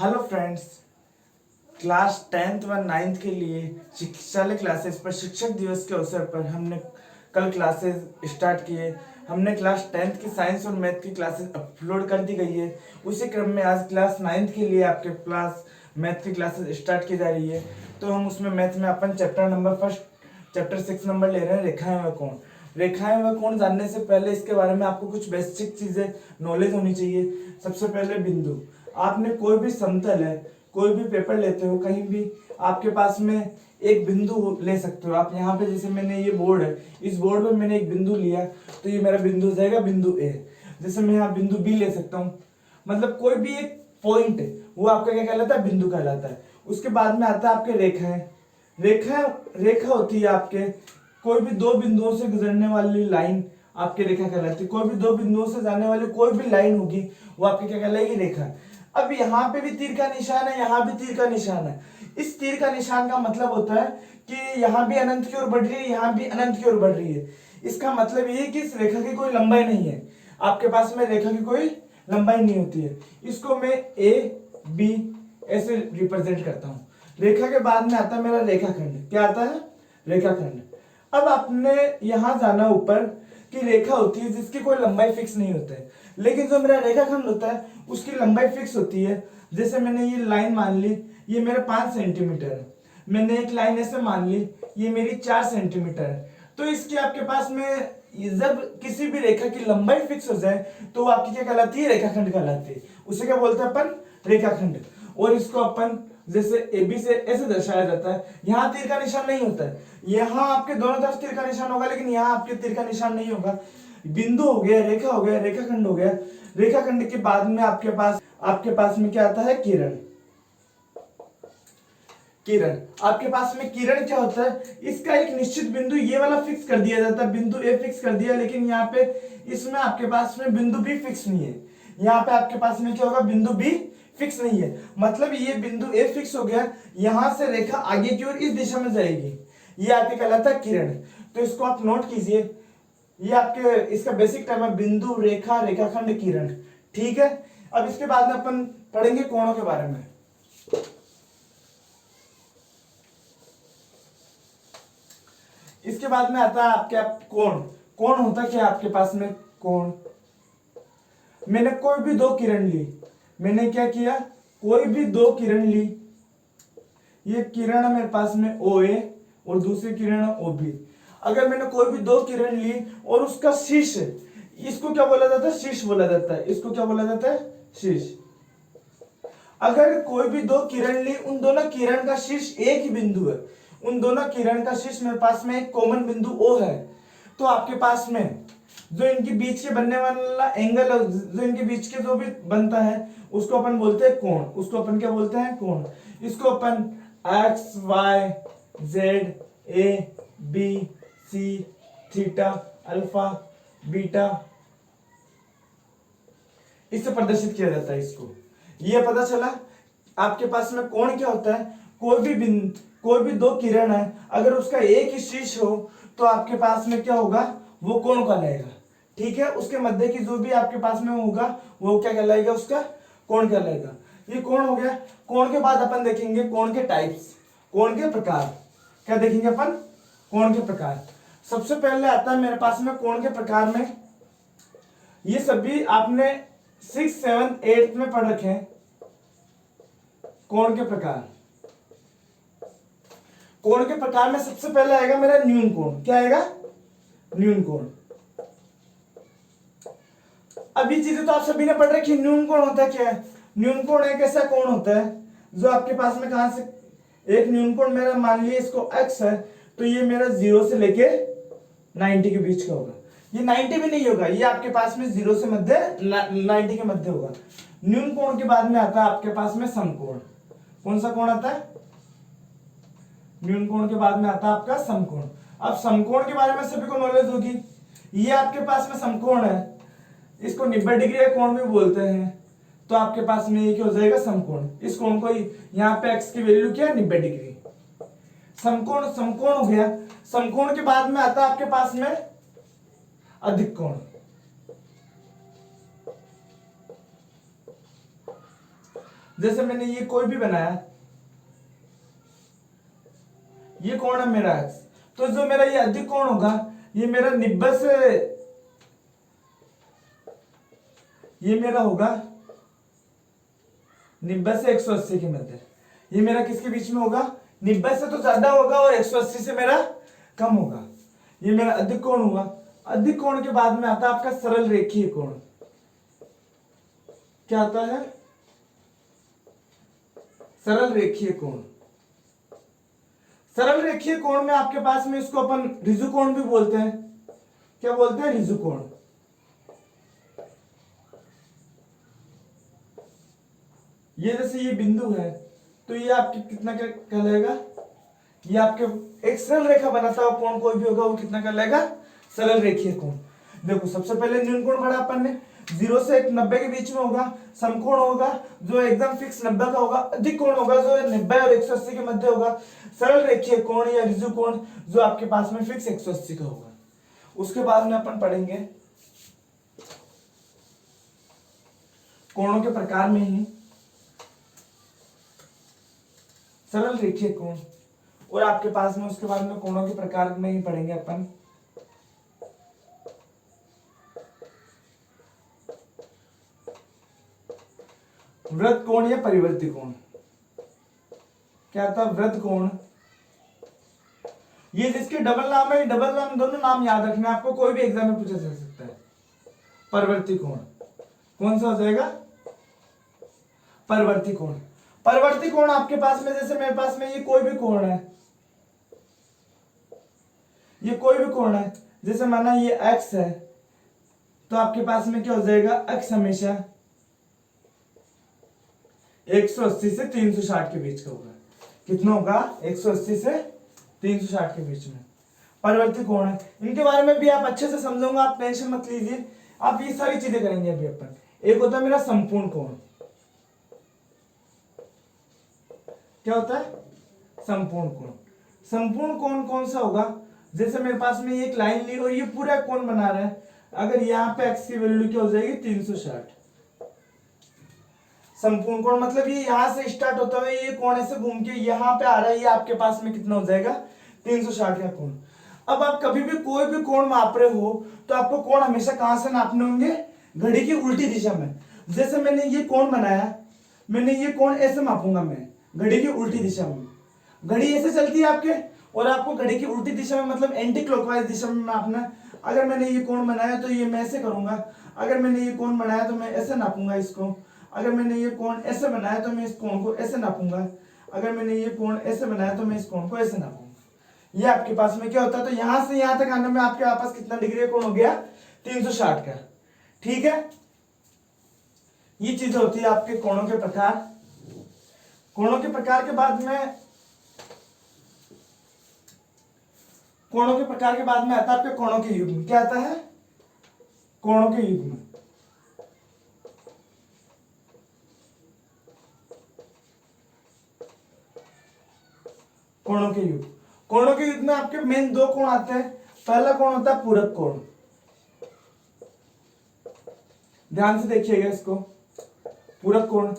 Hello friends, class 10th व 9th के लिए शिक्षालय क्लासेस पर शिक्षक दिवस के अवसर पर हमने कल क्लासेस स्टार्ट किए। हमने क्लास 10th की साइंस और मैथ की क्लासेस अपलोड कर दी गई है। उसी क्रम में आज क्लास 9th के लिए आपके क्लास मैथ की क्लासेस स्टार्ट की जा रही है। तो हम उसमें मैथ में अपन चैप्टर 6 नंबर ले रहे हैं, रेखाएं व कोण। रेखाएं व कोण जानने से पहले इसके बारे में आपको कुछ बेसिक चीजें नॉलेज होनी चाहिए। सबसे पहले बिंदु। आपने कोई भी समतल है, कोई भी पेपर लेते हो, कहीं भी आपके पास में एक बिंदु ले सकते हो। आप यहाँ पे जैसे मैंने ये बोर्ड है, इस बोर्ड पे मैंने एक बिंदु लिया तो ये मेरा बिंदु हो जाएगा बिंदु ए। जैसे मैं यहाँ बिंदु बी ले सकता हूँ, मतलब कोई भी एक पॉइंट है वो आपका क्या कहलाता है, बिंदु कहलाता है। उसके बाद में आता है आपके रेखाएं। रेखा होती है आपके कोई भी दो बिंदुओं से गुजरने वाली लाइन आपकी रेखा कहलाती है। कोई भी दो बिंदुओं से जाने वाली कोई भी लाइन होगी वो आपकी क्या कहलाएगी, रेखा। अब यहाँ पे भी तीर का निशान है, यहाँ भी तीर का निशान है। इस तीर का निशान का मतलब होता है कि यहाँ भी अनंत की ओर बढ़ रही है, यहाँ भी अनंत की ओर बढ़ रही है। इसका मतलब ये है कि इस रेखा की कोई लंबाई नहीं है। आपके पास में रेखा की कोई लंबाई नहीं होती है। इसको मैं ए बी ऐसे रिप्रेजेंट करता हूँ। रेखा के बाद में आता है मेरा रेखाखंड। क्या आता है, रेखाखंड। अब आपने यहां जाना ऊपर कि रेखा होती है जिसकी कोई लंबाई फिक्स नहीं होता है, लेकिन जो मेरा रेखाखंड होता है उसकी लंबाई फिक्स होती है। जैसे मैंने ये लाइन मान ली, ये मेरा 5 सेंटीमीटर है। मैंने एक लाइन ऐसे मान ली, ये मेरी 4 सेंटीमीटर है। तो इसकी आपके पास में जब किसी भी रेखा की लंबाई फिक्स हो जाए तो वो आपकी क्या कहलाती है, रेखाखंड कहलाती है। उसे क्या बोलते हैं अपन, रेखाखंड। और इसको अपन जैसे ए बी से ऐसे दर्शाया जाता है। यहाँ तीर का निशान नहीं होता है, यहाँ आपके दोनों तरफ तीर का निशान होगा, लेकिन यहाँ आपके तीर का निशान नहीं होगा। बिंदु हो गया, रेखा हो गया, रेखाखंड हो गया। रेखाखंड के बाद में आपके पास में क्या आता है, किरण। किरण आपके पास में किरण क्या होता है, इसका एक निश्चित बिंदु ये वाला फिक्स कर दिया जाता है। बिंदु ए फिक्स कर दिया, लेकिन यहाँ पे इसमें आपके पास में बिंदु बी फिक्स नहीं है। यहाँ पे आपके पास में क्या होगा, बिंदु बी फिक्स नहीं है। मतलब ये बिंदु ए फिक्स हो गया, यहां से रेखा आगे की ओर इस दिशा में जाएगी, ये आपके कहलाता है किरण। तो इसको आप नोट कीजिए, ये आपके इसका बेसिक टर्म है, बिंदु, रेखा, रेखाखंड, किरण। ठीक है। अब इसके बाद में अपन पढ़ेंगे कोणों के बारे में। इसके बाद में आता है आपके कोण। कोण होता क्या आपके पास में, कोण। मैंने कोई भी दो किरण ली, मैंने क्या किया, कोई भी दो किरण ली। ये किरण है मेरे पास में ओ ए और दूसरी किरण है ओ बी। अगर मैंने कोई भी दो किरण ली और उसका शीर्ष, इसको क्या बोला जाता है, शीर्ष बोला जाता है। इसको क्या बोला जाता है, शीर्ष। अगर कोई भी दो किरण ली, उन दोनों किरण का शीर्ष एक ही बिंदु है, उन दोनों किरण का शीर्ष मेरे पास में एक कॉमन बिंदु ओ है, तो आपके पास में जो इनके बीच के बनने वाला एंगल, जो इनके बीच के जो भी बनता है उसको अपन बोलते हैं कोण। उसको अपन क्या बोलते हैं, कोण। इसको अपन X Y Z A B C theta alpha beta इससे प्रदर्शित किया जाता है। इसको ये पता चला आपके पास में कोण क्या होता है, कोई भी दो किरण है, अगर उसका एक ही शीर्ष हो तो आपके पास में क्या होगा, वो कोण कहलाएगा। ठीक है। उसके मध्य की जो भी आपके पास में होगा वो क्या कहलाएगा, उसका कोण कहलाएगा। ये कोण हो गया। कोण के बाद अपन देखेंगे कोण के टाइप्स, कोण के प्रकार। क्या देखेंगे अपन, कोण के प्रकार। सबसे पहले आता है मेरे पास में कोण के प्रकार में, ये सभी आपने 6th 7th 8th में पढ़ रखे हैं। कोण के प्रकार, कोण के प्रकार में सबसे पहले आएगा मेरा न्यून कोण। क्या आएगा, न्यून कोण। अभी चीजें तो आप सभी ने पढ़ रखी। न्यून कोण होता है क्या है, न्यून कोण एक ऐसा कोण होता है जो आपके पास में कहां से, एक न्यून कोण मेरा मान लिया इसको x है, तो ये मेरा 0 से लेके 90 के बीच का होगा। ये 90 भी नहीं होगा, ये आपके पास में 0 से मध्य 90 के मध्य होगा। न्यून कोण के बाद में आता है आपके पास में समकोण। कौन सा कोण आता है, न्यून कोण के बाद में आता है आपका समकोण। अब समकोण के बारे में सभी को नॉलेज होगी। ये आपके पास में समकोण है, इसको 90 डिग्री का कोण भी बोलते हैं। तो आपके पास में ये क्या हो जाएगा, समकोण। इस कोण को यहाँ पे x की वैल्यू क्या है, 90 डिग्री। समकोण समकोण हो गया। समकोण के बाद में आता है आपके पास में अधिक कोण। जैसे मैंने ये कोई भी बनाया, ये कोण है मेरा x, तो जो मेरा ये अधिक कोण होगा ये मेरा 90 से, ये मेरा होगा 90 से 180 के मध्य। ये मेरा किसके बीच में होगा? 90 से तो ज्यादा होगा और 180 से मेरा कम होगा। ये मेरा अधिक कोण हुआ। अधिक कोण के बाद में आता है आपका सरल रेखीय कोण। क्या आता है? सरल रेखीय कोण। सरल रेखीय कोण में आपके पास में इसको अपन ऋजु कोण भी बोलते हैं। क्या बोलते हैं? ऋजु कोण। ये जैसे ये बिंदु है तो ये आपके कितना कहलाएगा? ये आपके एक सरल रेखा बनाता हुआ कोण कोई भी होगा वो कितना कहलाएगा? सरल रेखीय कोण। देखो सबसे पहले न्यून कोण पढ़ा अपन ने, 0 से 90 के बीच में होगा। समकोण होगा जो एकदम फिक्स 90 का होगा। अधिक कोण होगा जो 90 और 180 के मध्य होगा। सरल रेखीय कोण या ऋजु कोण जो आपके पास में फिक्स 180 का होगा। उसके बाद में अपन पढ़ेंगे कोणों के प्रकार में ही सरल रेखीय कोण, और आपके पास में उसके बाद में कोणों के प्रकार में ही पढ़ेंगे अपन वृत्त कोण या परिवर्ती कोण। क्या था? वृत्त कोण। ये जिसके डबल नाम है, डबल नाम दोनों नाम याद रखना, आपको कोई भी एग्जाम में पूछा जा सकता है। परिवर्ती कोण कौन सा हो जाएगा? परिवर्ती कोण। परिवर्ती कोण आपके पास में, जैसे मेरे पास में ये कोई भी कोण है, ये कोई भी कोण है, जैसे माना ये x है तो आपके पास में क्या हो जाएगा? x हमेशा 180 से 360 के बीच का होगा। कितना होगा? 180 से 360 के बीच में परिवर्ती कोण है। इनके बारे में भी आप अच्छे से समझोगे, आप टेंशन मत लीजिए। आप ये सारी चीजें करेंगे अभी अपन। एक होता है मेरा संपूर्ण कोण। क्या होता है? संपूर्ण कोण। संपूर्ण कोण कौन सा होगा? जैसे मेरे पास में एक लाइन ली और ये पूरा कोण बना रहा है, अगर यहाँ पे x की वैल्यू क्या हो जाएगी? 360। संपूर्ण कोण मतलब ये यहां से स्टार्ट होता है, ये कोण ऐसे घूम के यहाँ पे आ रहा है, ये आपके पास में कितना हो जाएगा? 360 का कोण। अब आप कभी भी कोई भी कोण माप रहे हो तो आपको कोण हमेशा कहां से नापने होंगे? घड़ी की उल्टी दिशा में। जैसे मैंने ये कोण बनाया, मैंने ये कोण ऐसे मापूंगा मैं घड़ी की उल्टी दिशा में। घड़ी ऐसे चलती है आपके, और आपको घड़ी की उल्टी दिशा में मतलब एंटी क्लॉकवाइज दिशा में नापना। अगर मैंने ये कोण बनाया तो ये मैं ऐसे करूंगा, अगर मैंने ये कोण बनाया तो मैं ऐसे नापूंगा इसको, अगर मैंने ये कोण ऐसे बनाया तो मैं इस कोण को ऐसे नापूंगा, अगर मैंने ये कोण ऐसे बनाया तो मैं इस कोण को ऐसे नापूंगा। ये आपके पास में क्या होता है? तो यहां से यहां तक आने में आपके पास कितना डिग्री कोण हो गया? 360 का। ठीक है, ये चीज होती है आपके कोणों के प्रकार। कोणों के प्रकार के बाद में, कोणों के प्रकार के बाद में आता है आपके कोणों के युग्म। क्या आता है? कोणों के युग्म। कोणों के युग्म। कोणों के युग्म में आपके मेन दो कोण आते हैं। पहला कोण होता है पूरक कोण। ध्यान से देखिएगा इसको। पूरक कोण।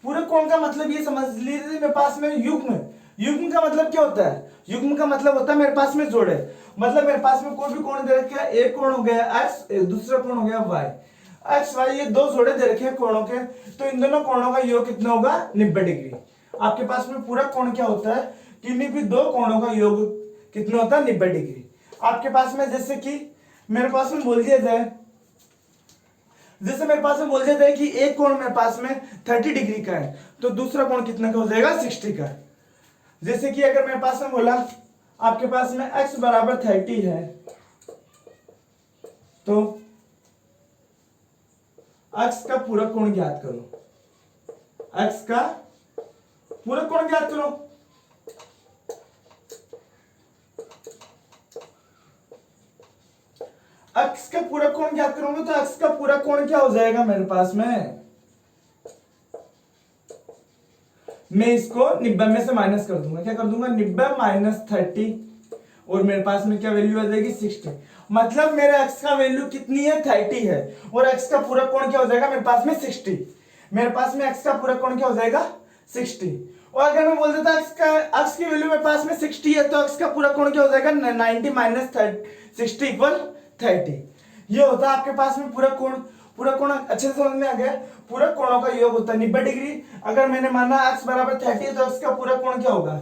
पूरक कोण का मतलब ये समझ लीजिए मेरे पास में युग्म। युग्म का मतलब क्या होता है? युग्म का मतलब होता है मेरे पास में जोड़े। मतलब मेरे पास में कोई भी कोण दे रखे हैं, एक कोण हो गया x, दूसरा कोण हो गया y। x y ये दो जोड़े दे रखे हैं कोणों के, तो इन दोनों कोणों का योग कितना होगा? 90 डिग्री। आपके पास में पूरक कोण क्या होता है? किन्हीं भी दो कोणों का योग कितना होता है? 90 डिग्री। आपके पास में जैसे कि मेरे पास में बोल दिया जाए, जैसे मेरे पास में बोल दिया जाए कि एक कोण मेरे पास में 30 डिग्री का है, तो दूसरा कोण कितना का हो जाएगा? 60 का। जैसे कि अगर मेरे पास में बोला आपके पास में x बराबर 30 है, तो x का पूरक कोण ज्ञात करो। x का पूरक कोण ज्ञात करो। x का पूरक कोण ज्ञात करोगे तो x का पूरक कोण क्या हो जाएगा मेरे पास में? मैं इसको 90 में से माइनस कर दूंगा। क्या कर दूंगा? 90 माइनस 30, और मेरे पास में क्या वैल्यू आ जाएगी? 60। मतलब मेरे x का वैल्यू कितनी है? 30 है, और x का पूरक कोण क्या हो जाएगा मेरे पास में? 60। मेरे पास में x का पूरा कोण क्या हो जाएगा 60। और अगर मैं बोल देता x की वैल्यू मेरे पास में 60 है तो x का पूरा कोण क्या हो जाएगा 90 माइनस 60 इक्वल 30। ये होता है आपके पास में पूरा कोण अच्छे से समझ में आ गया। पूरा कोणों का योग होता है 90 डिग्री। अगर मैंने माना x बराबर 30 तो x का पूरा कोण क्या होगा,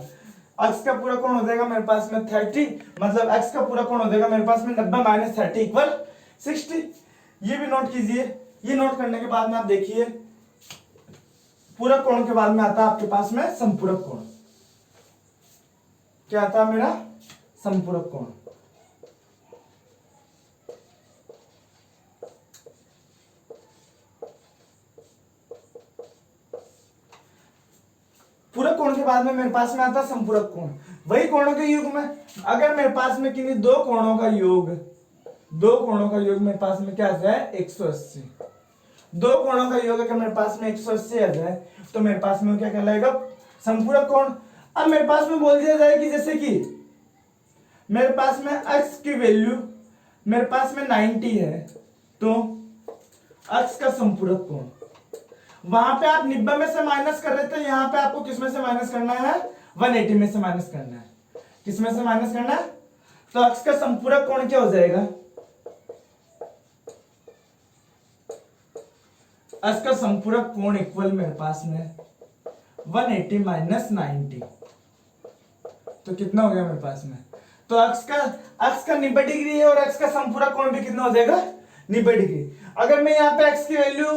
x का पूरा कोण हो जाएगा मेरे पास में 30, मतलब x का पूरा कोण हो जाएगा मेरे पास में 90 माइनस 30 इक्वल 60। ये भी नोट कीजिए। ये नोट करने के बाद में आप देखिए पूरक कोण के बाद में आता है आपके पास में संपूरक कोण। क्या आता है मेरा संपूरक कोण। पूरक कोण के बाद में मेरे पास में आता है संपूरक कोण। वही कोणों के योग में अगर मेरे पास में किन्हीं दो कोणों का योग मेरे पास में क्या आ जाए 180। दो कोणों का योग अगर मेरे पास में 180 आ जाए तो मेरे पास में क्या कहलाएगा संपूरक कोण। अब मेरे पास में बोल दिया जाए कि जैसे कि मेरे पास में x की वैल्यू मेरे पास में 90 है तो x का संपूरक कोण, वहां पे आप 90 में से माइनस कर रहे थे, यहां पे आपको किस में से माइनस करना है 180 में से माइनस करना है। किस में से माइनस करना है तो x का संपूरक कोण क्या हो जाएगा, x का संपूरक कोण इक्वल मेरे पास में 180 माइनस 90 तो कितना हो गया मेरे पास में। तो x का 90 डिग्री है और x का संपूरक कोण भी कितना हो जाएगा 90 डिग्री। अगर मैं यहाँ पे x की वैल्यू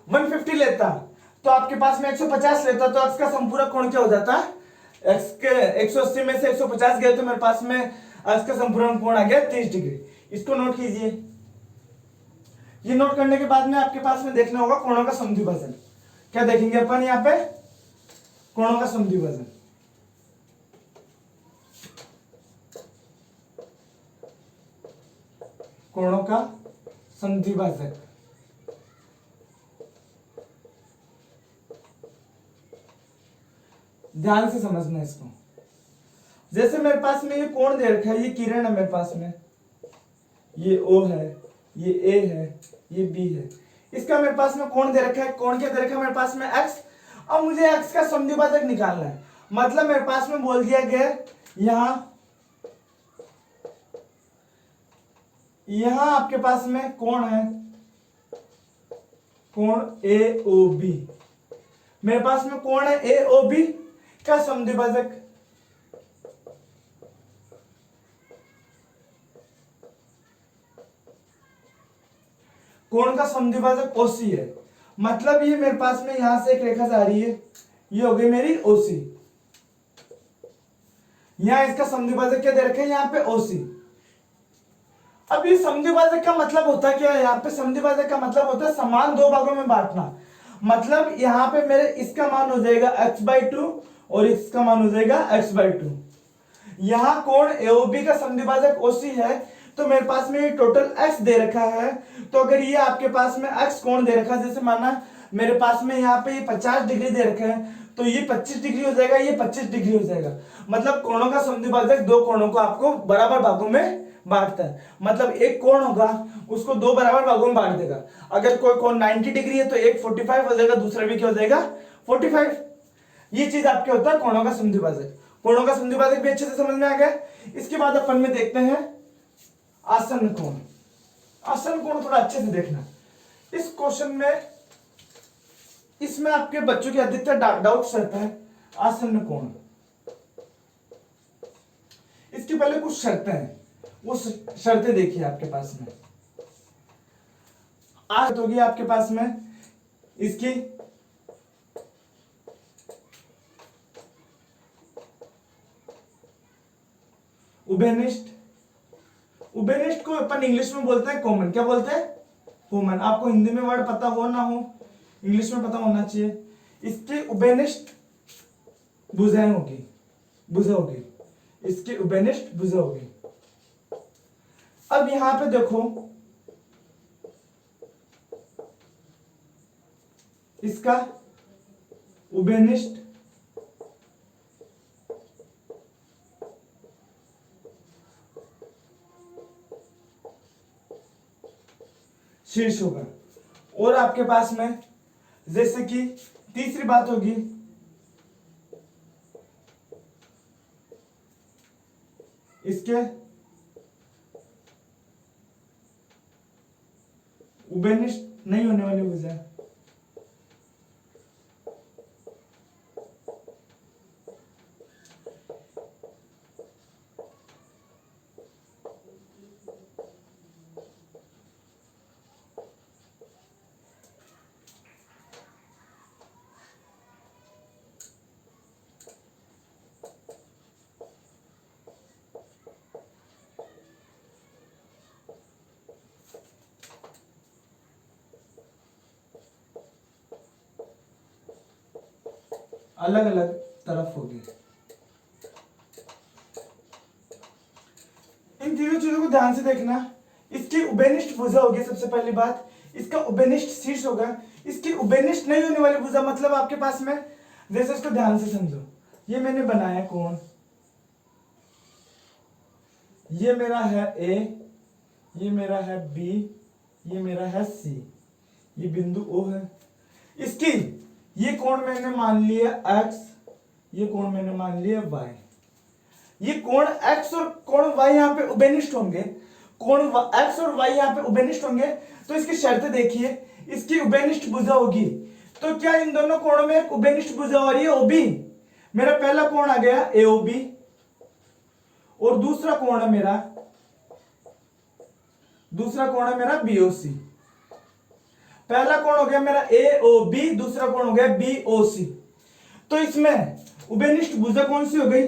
150 लेता तो आपके पास में 150 लेता तो x का संपूरक कोण क्या हो जाता, x के 180 में से 150 गए तो मेरे पास में x का संपूरक कोण आ गया 30 डिग्री। इसको नोट कीजिए। ये नोट करने के बाद में आपके पास में देखना होगा कोणों का समद्विभाजन। क्या देखेंगे अपन यहाँ पे कोणों का समद्विभाजन। कोणों का समद्विभाजक ध्यान से समझना इसको। जैसे मेरे पास में ये कोण दे रखा है, ये किरण है मेरे पास में, ये O है, ये A है, ये B है। इसका मेरे पास में कोण दे रखा है। कोण क्या दे रखा है मेरे पास में x। अब मुझे x का समद्विभाजक निकालना है। मतलब मेरे पास में बोल दिया गया यहां आपके पास में कोण है, कोण AOB। मेरे पास में कोण है AOB का समद्विभाजक कोण का समद्विभाजक OC है। मतलब ये मेरे पास में यहां से एक रेखा जा रही है, ये हो गई मेरी OC। यहां इसका समद्विभाजक क्या दे रखे हैं यहाँ पे OC। अब ये समद्विभाजक का मतलब होता है क्या है, यहाँ पे समद्विभाजक का मतलब होता है समान दो भागों में बांटना। मतलब यहाँ पे मेरे इसका मान हो जाएगा x/2 और इसका मान हो जाएगा x/2। यहाँ कोण AOB का समद्विभाजक OC है तो मेरे पास में ये टोटल x दे रखा है। तो अगर ये आपके पास में x कोण दे रखा है, जैसे माना मेरे पास में यहाँ पे ये 50 डिग्री दे रखा है तो ये 25 डिग्री हो जाएगा, ये 25 डिग्री हो जाएगा। मतलब कोणों का समद्विभाजक दो कोणों को आपको बराबर भागों में बांटता है। मतलब एक कोण होगा उसको दो बराबर भागों में बांट देगा। अगर कोई कोण 90 डिग्री है तो एक 45 हो जाएगा, दूसरा भी क्या हो जाएगा 45। ये चीज आपके होता है कोणों का समद्विभाजक। कोणों का समद्विभाजक भी अच्छे से समझ में आ गया। इसके बाद अपन में देखते हैं आसन्न कोण। आसन्न कोण थोड़ा अच्छे से देखना। इस क्वेश्चन में इसमें आपके बच्चों के अधिकतर डाउट्स रहता है आसन्न कोण। इसके पहले कुछ शर्तें हैं, वो शर्तें देखिए आपके पास में। आज होगी आपके पास में इसकी उभयनिष्ठ। उभयनिष्ठ को अपन इंग्लिश में बोलते हैं कॉमन। क्या बोलते हैं कॉमन। आपको हिंदी में वर्ड पता हो ना हो, इंग्लिश में पता होना चाहिए। इसकी उभयनिष्ठ भुजाएं होगी, भुजा होगी, इसकी उभयनिष्ठ भुजा होगी। अब यहां पे देखो इसका उभयनिष्ठ शीर्ष होगा और आपके पास में जैसे कि तीसरी बात होगी इसके उभयनिष्ठ नहीं होने वाली भुजा। अलग अलग तरफ होगी। इन तीनों चीजों को ध्यान से देखना। इसकी उभयनिष्ठ भुजा होगी सबसे पहली बात, इसका उभयनिष्ठ शीर्ष होगा। इसकी उभयनिष्ठ नहीं होने वाली भुजा मतलब आपके पास में, जैसे इसको ध्यान से समझो, ये मैंने बनाया कोण, ये मेरा है ए, ये मेरा है बी, ये मेरा है सी, ये बिंदु ओ है। इसकी ये कोण मैंने मान लिया x, ये कोण मैंने मान लिया y। ये कोण x और कोण y यहाँ पे उभयनिष्ठ होंगे, कोण x और y यहाँ पे उभयनिष्ठ होंगे। तो इसकी शर्त देखिए, इसकी उभयनिष्ठ भुजा होगी, तो क्या इन दोनों कोणों में एक उभयनिष्ठ भुजा हो रही है OB। मेरा पहला कोण आ गया AOB और दूसरा कोण है मेरा BOC। पहला कोण हो गया मेरा AOB, दूसरा कोण हो गया BOC। तो इसमें उभयनिष्ठ भुजा कौन सी हो गई,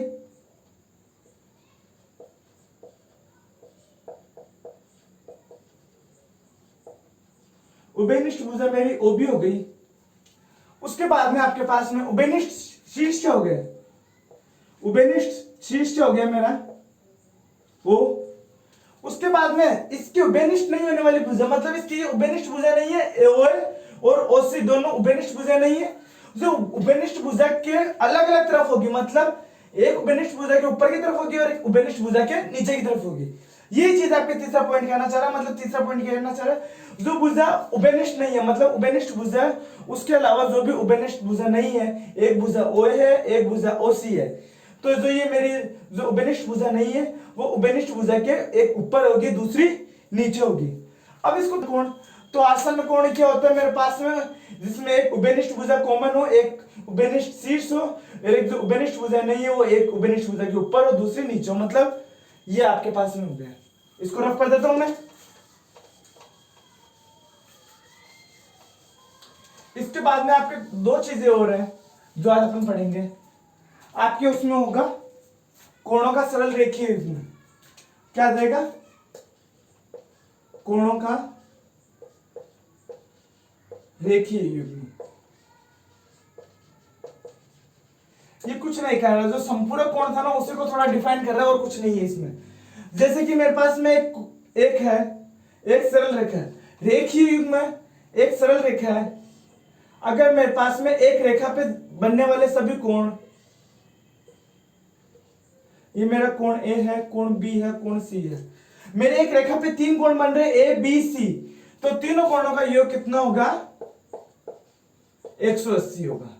उभयनिष्ठ भुजा मेरी OB हो गई। उसके बाद में आपके पास में उभयनिष्ठ शीर्ष हो गया, उभयनिष्ठ शीर्ष हो गया मेरा O। उसके बाद में इसकी उभयनिष्ठ नहीं होने वाली भुजा, मतलब इसकी उभयनिष्ठ भुजा नहीं है, AOA और OC दोनों उभयनिष्ठ भुजा नहीं है। जो उभयनिष्ठ भुजा के अलग अलग तरफ होगी, मतलब एक उभयनिष्ठ भुजा के ऊपर की तरफ होगी और एक उभयनिष्ठ भुजा के नीचे की तरफ होगी। ये चीज आपके तीसरा पॉइंट कहना चाह रहा है, मतलब तीसरा पॉइंट कहना चाह रहा है, जो भुजा उभयनिष्ठ नहीं है, मतलब उभयनिष्ठ भुजा उसके अलावा जो भी उभयनिष्ठ भुजा नहीं है, एक भुजा OA है, एक भुजा OC है। तो जो ये मेरी जो उभयनिष्ठ भुजा नहीं है, वो उभयनिष्ठ भुजा के एक ऊपर होगी, दूसरी नीचे होगी। अब इसको कोण, तो आसन कोण क्या होता है मेरे पास में, जिसमें एक उभयनिष्ठ भुजा कॉमन हो, एक उभयनिष्ठ शीर्ष हो, और एक जो उभयनिष्ठ भुजा नहीं है वो एक उभयनिष्ठ भुजा के ऊपर हो, दूसरी नीचे हो, मतलब ये आपके पास में हो गया। इसको रफ कर देता हूं मैं। इसके बाद में आपके दो चीजें और हैं जो आज अपन पढ़ेंगे। आपके उसमें होगा कोणों का सरल रेखीय युग्म। क्या देगा, कोणों का रेखीय युग्म। ये कुछ नहीं कर रहा, जो संपूरक कोण था ना उसी को थोड़ा डिफाइन कर रहा है और कुछ नहीं है इसमें। जैसे कि मेरे पास में एक है, एक सरल रेखा है, रेखीय युग्म में एक सरल रेखा है। अगर मेरे पास में एक रेखा पे बनने वाले सभी कोण, ये मेरा कोण A है, कोण B है, कोण C है, मेरे एक रेखा पे तीन कोण बन रहे ABC, तो तीनों कोणों का योग कितना होगा, 180 होगा।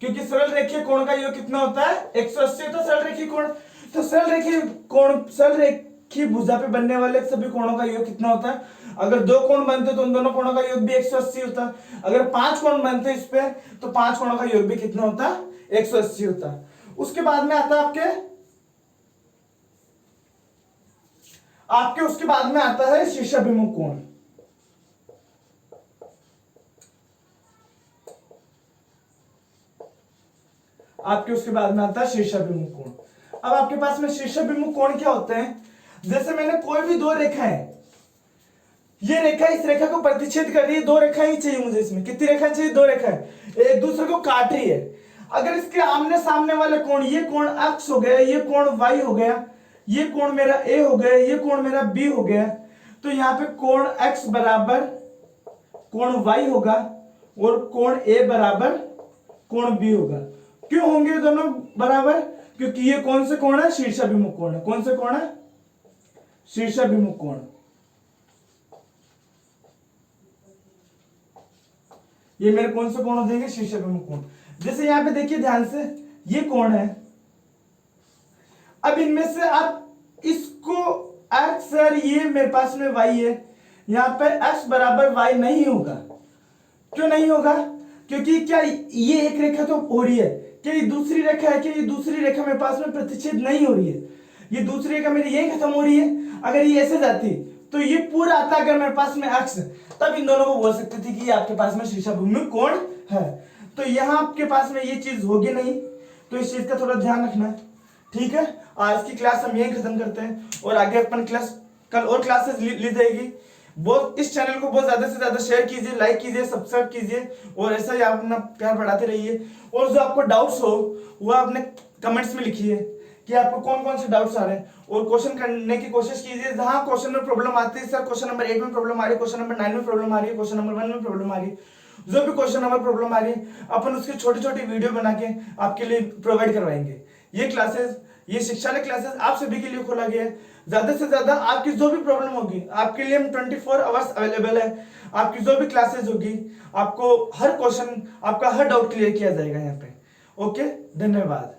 क्योंकि सरल रेखीय कोण का योग कितना होता है, 180 होता है सरल रेखीय कोण। तो सरल रेखीय भुजा पे बनने वाले सभी कोणों का योग कितना होता है, अगर दो कोण बनते तो उन दोनों कोणों का योग भी 180 होता। अगर पांच कोण बनते इस पे तो पांच कोणों का योग भी कितना होता, 180 होता। उसके बाद में आता आपके उसके बाद में आता है शीर्षाभिमुख कोण। आपके उसके बाद में आता है शीर्षाभिमुख कोण। अब आपके पास में शीर्षाभिमुख कोण क्या होते हैं, जैसे मैंने कोई भी दो रेखाएं, ये रेखा इस रेखा को प्रतिच्छेद कर रही है, दो रेखाएं ही चाहिए मुझे, इसमें कितनी रेखाएं चाहिए, दो रेखाएं, एक दूसरे को काट रही है। अगर इसके आमने सामने वाले कोण, ये कोण x हो गया, ये कोण y हो गया, ये कोण मेरा a हो गया, ये कोण मेरा b हो गया, तो यहाँ पे कोण x बराबर कोण y होगा और कोण a बराबर कोण b होगा। क्यों होंगे दोनों बराबर, क्योंकि ये कौन से कोण है, शीर्षाभिमुख कोण है। कौन से कोण है, शीर्षाभिमुख कोण। ये मेरे कौन से कोण हो जाएंगे, शीर्ष अभिमुख कोण। जैसे यहाँ पे देखिए ध्यान से, ये कोण है। अब इनमें से आप इसको x, सर ये मेरे पास में y है, यहाँ पे x बराबर y नहीं होगा। क्यों नहीं होगा? क्योंकि क्या ये एक रेखा तो हो रही है, क्या ये दूसरी रेखा है? क्या ये दूसरी रेखा मेरे पास में प्रतिच्छेद नहीं हो रही है? ये दूसरी रेखा मेरी यही खत्म हो रही है। अगर ये ऐसे जाती तो ये पूरा आता अगर मेरे पास में x, तब इन दोनों को बोल सकते थे कि ये आपके पास में शीर्षाभिमुख कोण है। तो यहाँ आपके पास में ये चीज होगी नहीं, तो इस चीज का थोड़ा ध्यान रखना है, ठीक है। आज की क्लास हम यही खत्म करते हैं और आगे अपन क्लास कल और क्लासेस ली जाएगी। बहुत इस चैनल को बहुत ज्यादा से ज्यादा शेयर कीजिए, लाइक कीजिए, सब्सक्राइब कीजिए और ऐसा ही आप अपना प्यार बढ़ाते रहिए। और जो आपको डाउट्स हो वो आपने कमेंट्स में लिखिए कि आपको कौन कौन से डाउट्स आ रहे हैं, और क्वेश्चन करने की कोशिश कीजिए। जहां क्वेश्चन में प्रॉब्लम आती है, सर क्वेश्चन नंबर 8 में प्रॉब्लम आ रही है, क्वेश्चन नंबर 9 में प्रॉब्लम आ रही है, क्वेश्चन नंबर 1 में प्रॉब्लम आ रही है, जो भी क्वेश्चन नंबर प्रॉब्लम आ रही है अपन उसकी छोटी छोटी वीडियो बना के आपके लिए प्रोवाइड करवाएंगे। ये क्लासेस, ये शिक्षालय क्लासेस आप सभी के लिए खोला गया है। ज्यादा से ज्यादा आपकी जो भी प्रॉब्लम होगी आपके लिए हम 24 आवर्स अवेलेबल है। आपकी जो भी क्लासेस होगी आपको हर क्वेश्चन, आपका हर डाउट क्लियर किया जाएगा यहाँ पे। ओके, धन्यवाद।